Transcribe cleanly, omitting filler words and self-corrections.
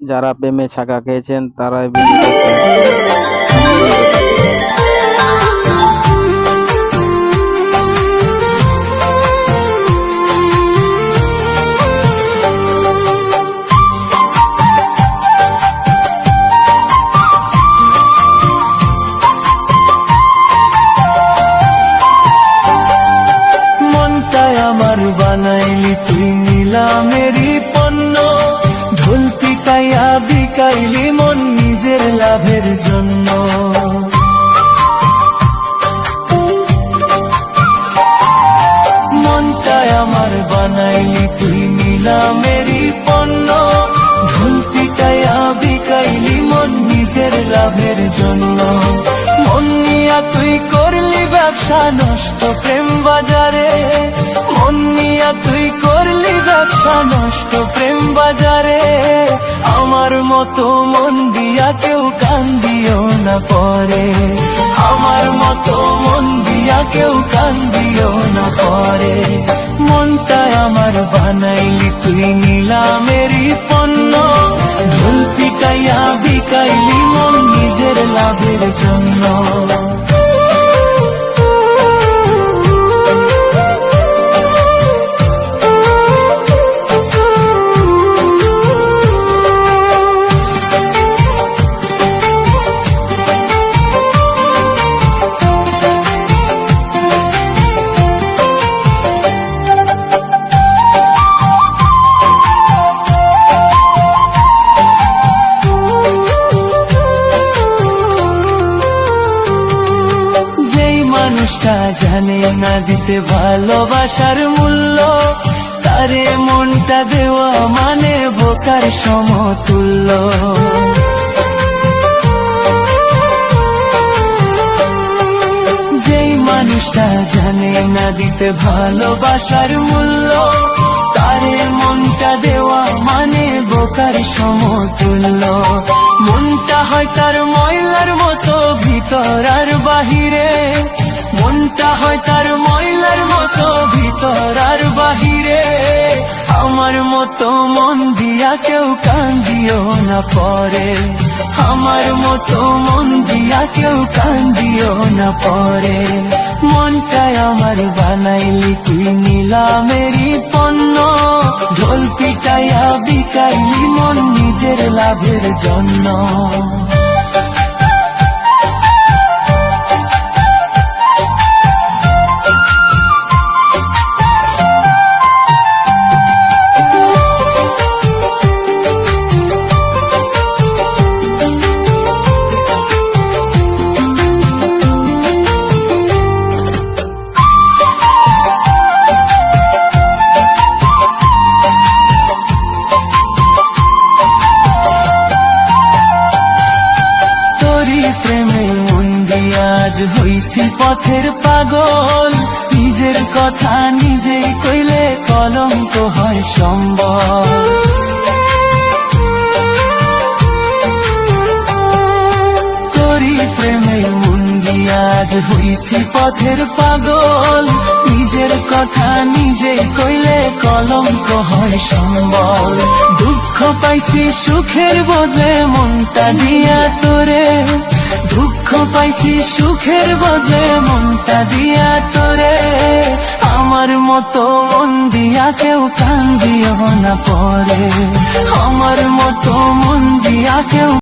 যারা প্রেমে ছ্যাঁকা খেয়েছেন তারা এই ভিডিওটা শেয়ার করুন। অনুরোধ রইল। মনটাই আমার বানাইলি তুই নিলামেরই পণ্য, ঢোল পিটাইয়া বিকাইলি মন নিজের লাভের জন্য। মনটাই আমার বানাইলি তুই নিলামেরই পণ্য, ঢোল পিটাইয়া বিকাইলি মন নিজের লাভের জন্য। মন নিয়া তুই করলি ব্যবসা নষ্ট প্রেম বাজারে, মন নিয়া তুই করলি ব্যবসা নষ্ট প্রেম বাজারে। আমার মতো মন দিয়া কেউ কান্দিও না পরে, আমার মতো মন দিয়া কেউ কান্দিও না পরে। মনটাই আমার বানাইলি তুই নিলামেরই পণ্য, ঢোল পিটাইয়া বিকাইলি মন নিজের লাভের জন্য। মানুষটা জানে না দিতে ভালোবাসার মূল্য, তারে মনটা দেওয়া মানে বোকার সমতুল্য। যেই মানুষটা জানে না দিতে ভালোবাসার মূল্য, তারে মনটা দেওয়া মানে বোকার সমতুল্য। মনটা হয় তার ময়লার মতো ভিতর আর বাহিরে, মনটা হয় তার ময়লার মতো ভিতর আর বাহিরে। আমার মতো মন দিয়া কেউ কান্দিও না পরে, আমার মতো মন দিয়া কেউ কান্দিও না পরে। মনটাই আমার বানাইলি তুই নিলামেরই পণ্য, ঢোল পিটাইয়া বিকাইলি মন নিজের লাভের জন্য। প্রেমে মন দিয়া আজ হইছি পথের পাগল, নিজের কথা নিজেই কইলে কলঙ্ক হয় সম্বল। তোরি প্রেমে মন দিয়া আজ হইছি পথের পাগল, নিজের কথা নিজেই কইলে কলঙ্ক হয় সম্বল। দুঃখ পাইছি সুখের বদলে মনটা দিয়া তোরে, দুঃখ পাইছি সুখের বদলে মনটা দিয়া তোরে। আমার মতো মন দিয়া কেউ কান্দিও না পরে, আমার মতো মন দিয়া কেউ